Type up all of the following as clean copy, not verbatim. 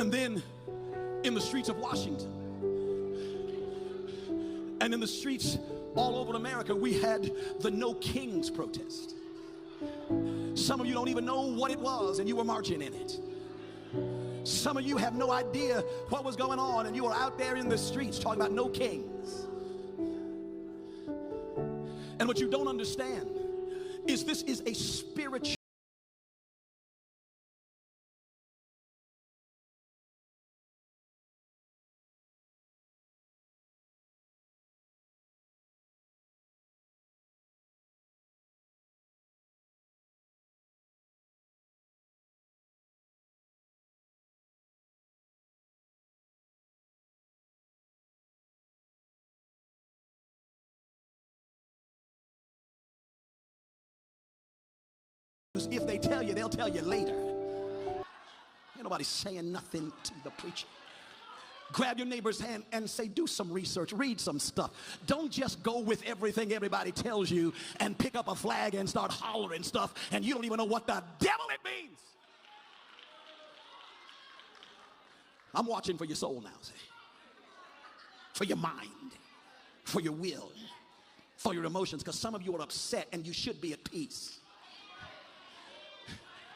And then in the streets of Washington and in the streets all over America, we had the No Kings protest. Some of you don't even know what it was, and you were marching in it. Some of you have no idea what was going on, and you were out there in the streets talking about no kings. And what you don't understand is this is a spiritual. If they tell you, they'll tell you later. Ain't nobody saying nothing to the preacher. Grab your neighbor's hand and say, do some research, read some stuff. Don't just go with everything everybody tells you and pick up a flag and start hollering stuff and you don't even know what the devil it means. I'm watching for your soul now, see? For your mind, for your will, for your emotions, because some of you are upset and you should be at peace.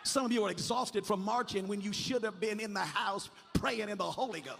Some of you are exhausted from marching when you should have been in the house praying in the Holy Ghost.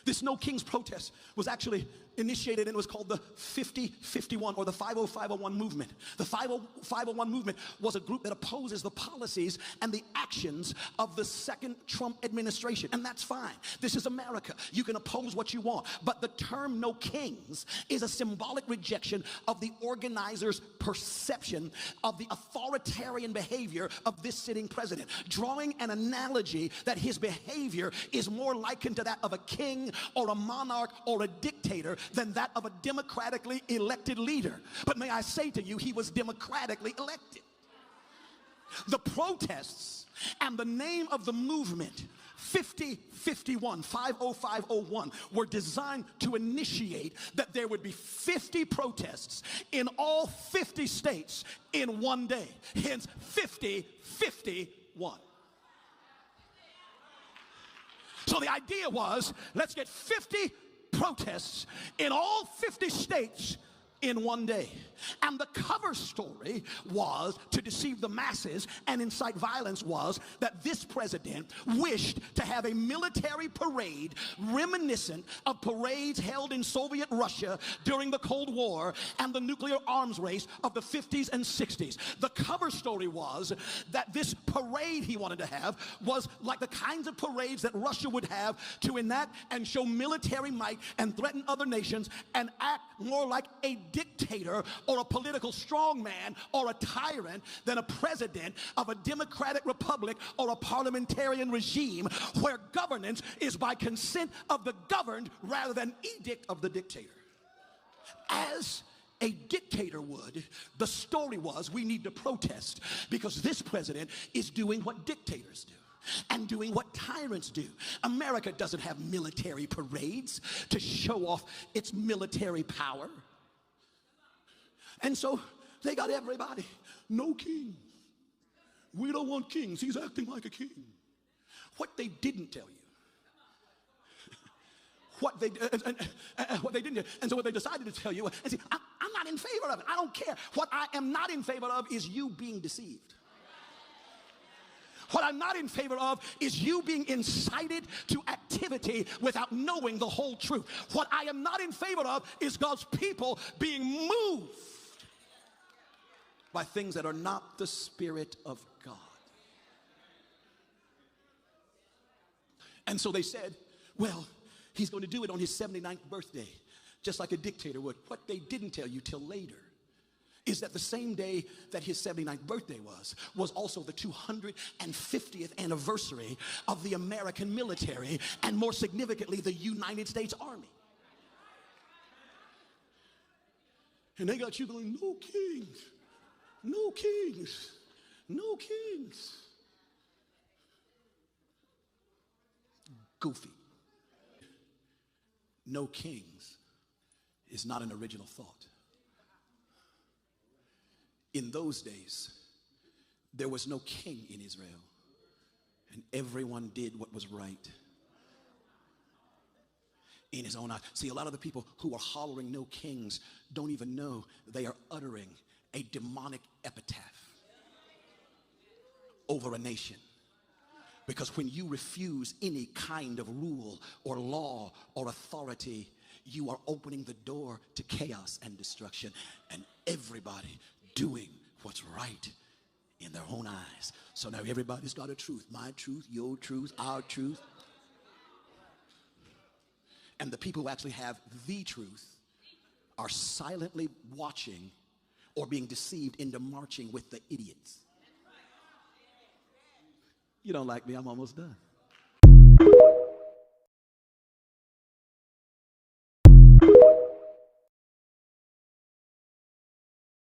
This No Kings protest was actually initiated, and it was called the 50-51 or the 50501 movement. The 50501 movement was a group that opposes the policies and the actions of the second Trump administration, and that's fine. This is America. You can oppose what you want, but the term No Kings is a symbolic rejection of the organizers' perception of the authoritarian behavior of this sitting president, drawing an analogy that his behavior is more likened to that of a king or a monarch or a dictator than that of a democratically elected leader. But may I say to you, he was democratically elected. The protests and the name of the movement 50-51, 50501, were designed to initiate that there would be 50 protests in all 50 states in one day. Hence 50-51. So the idea was, let's get 50 protests in all 50 states in one day. And the cover story was to deceive the masses and incite violence was that this president wished to have a military parade reminiscent of parades held in Soviet Russia during the Cold War and the nuclear arms race of the 50s and 60s. The cover story was that this parade he wanted to have was like the kinds of parades that Russia would have to enact and show military might and threaten other nations and act more like a dictator or a political strongman or a tyrant than a president of a democratic republic or a parliamentarian regime where governance is by consent of the governed rather than edict of the dictator. As a dictator would, the story was we need to protest because this president is doing what dictators do and doing what tyrants do. America doesn't have military parades to show off its military power. And so they got everybody, no king. We don't want kings. He's acting like a king. What they didn't tell you. What they didn't do. And so what they decided to tell you, and see, I'm not in favor of it. I don't care. What I am not in favor of is you being deceived. What I'm not in favor of is you being incited to activity without knowing the whole truth. What I am not in favor of is God's people being moved by things that are not the Spirit of God. And so they said, well, he's going to do it on his 79th birthday, just like a dictator would. What they didn't tell you till later is that the same day that his 79th birthday was also the 250th anniversary of the American military, and more significantly, the United States Army. And they got you going, no kings, no kings, no kings. Goofy. No kings is not an original thought. In those days, There was no king in Israel, and everyone did what was right in his own eyes. See, a lot of the people who are hollering no kings don't even know they are uttering a demonic epitaph over a nation. Because when you refuse any kind of rule or law or authority, you are opening the door to chaos and destruction, and everybody doing what's right in their own eyes. So now everybody's got a truth. My truth, your truth, our truth. And the people who actually have the truth are silently watching or being deceived into marching with the idiots. You don't like me, I'm almost done.